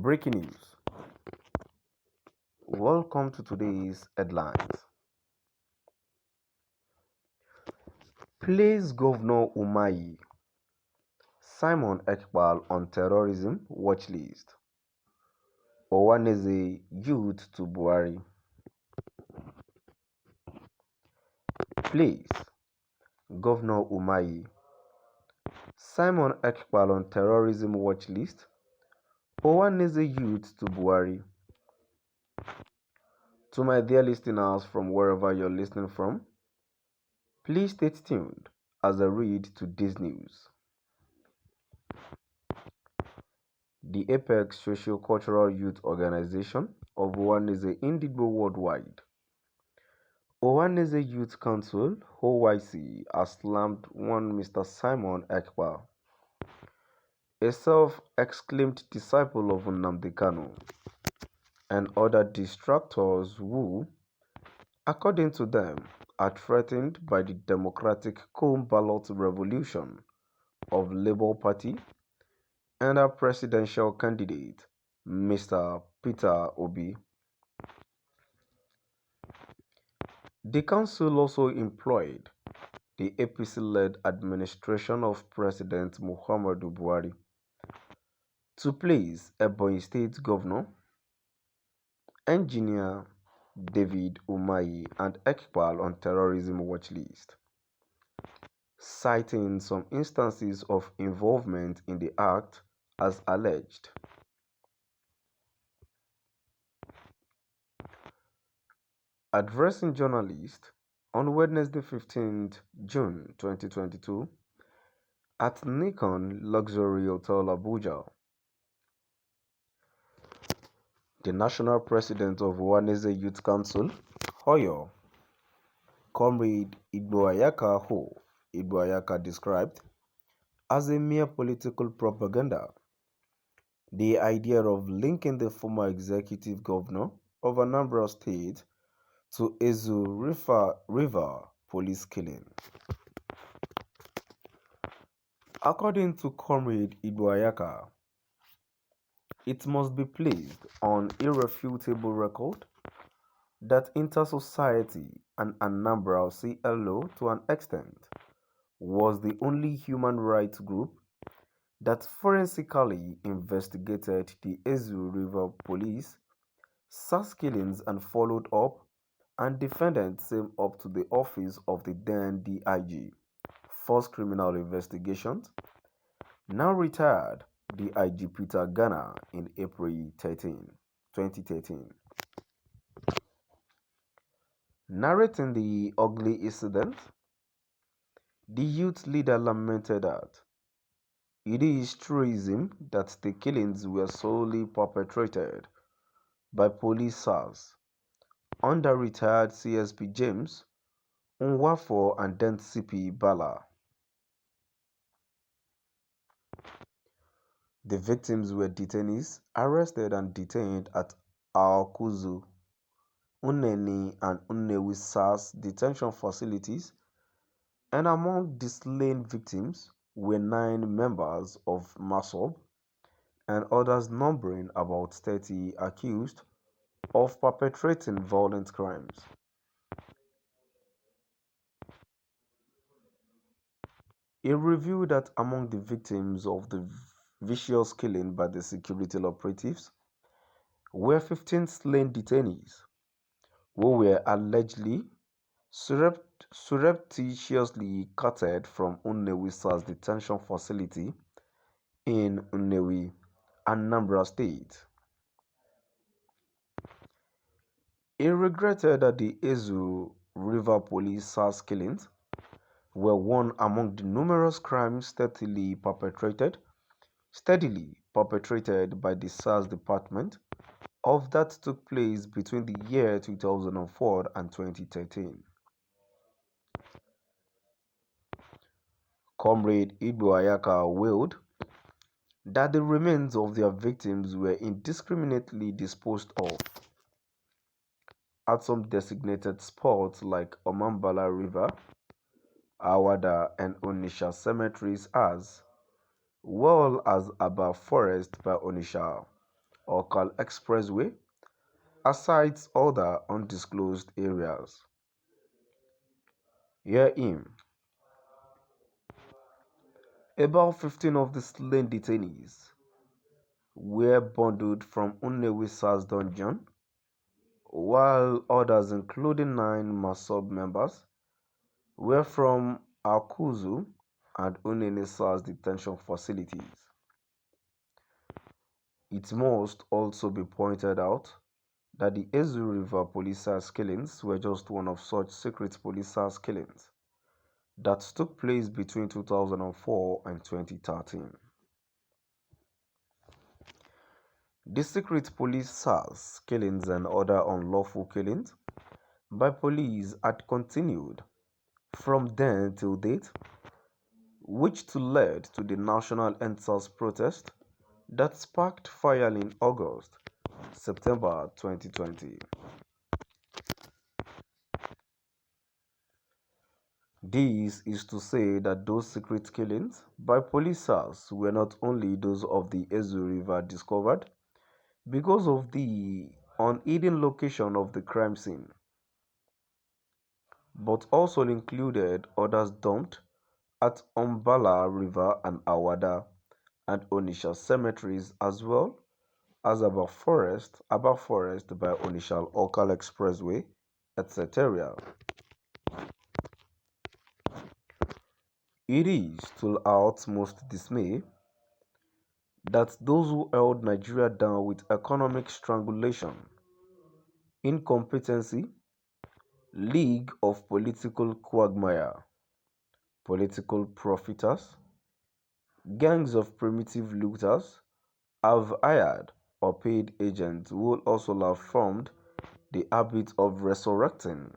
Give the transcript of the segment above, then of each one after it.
Breaking news. Welcome to today's headlines. Place Governor Umahi, Simon Ekpa on terrorism watch list. Owaneze youth to Buhari. Place Governor Umahi, Simon Ekpa on terrorism watch list. Owaneze youth to Buhari. To my dear listeners from wherever you're listening from, please stay tuned as I read today's news. The Apex Socio-Cultural Youth Organization of Owaneze Indigbo Worldwide, Owaneze Youth Council (OYC) has slammed one Mr. Simon Ekpa, a self-exclaimed disciple of Nnamdi Kanu, and other distractors who, according to them, are threatened by the democratic comb ballot revolution of Labour Party and our presidential candidate, Mr. Peter Obi. The council also employed the APC-led administration of President Muhammadu Buhari to place Ebonyi State Governor, Engineer David Umahi and Ekpa on terrorism watch list, citing some instances of involvement in the act as alleged. Addressing journalists on Wednesday 15th June 2022 at Nikon Luxury Hotel Abuja, the national president of Owaneze Youth Council, Oyo, Comrade Igboayaka described as a mere political propaganda the idea of linking the former executive governor of Anambra State to Ezu River police killing. According to Comrade Igboayaka, it must be placed on irrefutable record that Inter-Society and Anambra CLO to an extent was the only human rights group that forensically investigated the Ezu River police SARS killings and followed up and defendants came up to the office of the then DIG, Force Criminal Investigations, now retired DIG Peter Ghana in April 2013. Narrating the ugly incident, the youth leader lamented that it is truism that the killings were solely perpetrated by police SARS under retired CSP James Nwafo and then CP Bala. The victims were detainees arrested and detained at Akuzu, Uneni and Nnewi SARS detention facilities, and among the slain victims were 9 members of MASOB and others numbering about 30 accused of perpetrating violent crimes. It revealed that among the victims of the vicious killing by the security operatives were 15 slain detainees who were allegedly surreptitiously carted from Nnewi SARS detention facility in Nnewi, Anambra State. It regretted that the Ezu River police SARS killings were one among the numerous crimes steadily perpetrated by the SARS department of that took place between the year 2004 and 2013. Comrade Igboayaka wailed that the remains of their victims were indiscriminately disposed of at some designated spots like Omambala River, Awada and Onisha cemeteries as well as Aba Forest by Onisha, Okal Expressway, aside other undisclosed areas. Hear him. About 15 of the slain detainees were bundled from Unewi SARS dungeon, while others, including 9 Masob members, were from Akuzu and Unene SARS detention facilities. It must also be pointed out that the Ezu River police SARS killings were just one of such secret police SARS killings that took place between 2004 and 2013. The secret police SARS killings and other unlawful killings by police had continued from then till date, which led to the national EndSARS protest that sparked fire in September 2020. This is to say that those secret killings by police SARS were not only those of the Ezu River discovered because of the unhidden location of the crime scene, but also included others dumped at Umbala River and Awada and Onitsha cemeteries, as well as about forest by Onitsha Okal Expressway, etc. It is to our utmost dismay that those who held Nigeria down with economic strangulation, incompetency, league of political quagmire, political profiteers, gangs of primitive looters have hired or paid agents who will also have formed the habit of resurrecting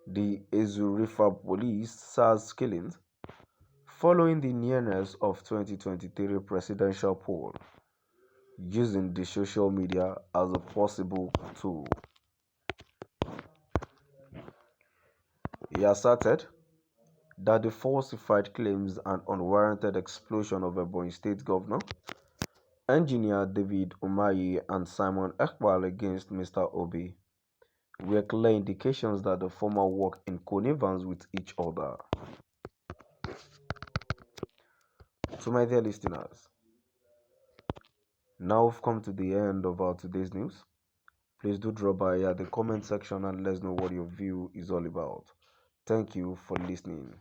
the Ezurifa police SARS killings following the nearness of 2023 presidential poll, using the social media as a possible tool. He asserted that the falsified claims and unwarranted explosion of Ebonyi State Governor, Engineer David Umahi and Simon Ekpa against Mr. Obi were clear indications that the former worked in connivance with each other. To my dear listeners, now we've come to the end of our today's news. Please do drop by at the comment section and let us know what your view is all about. Thank you for listening.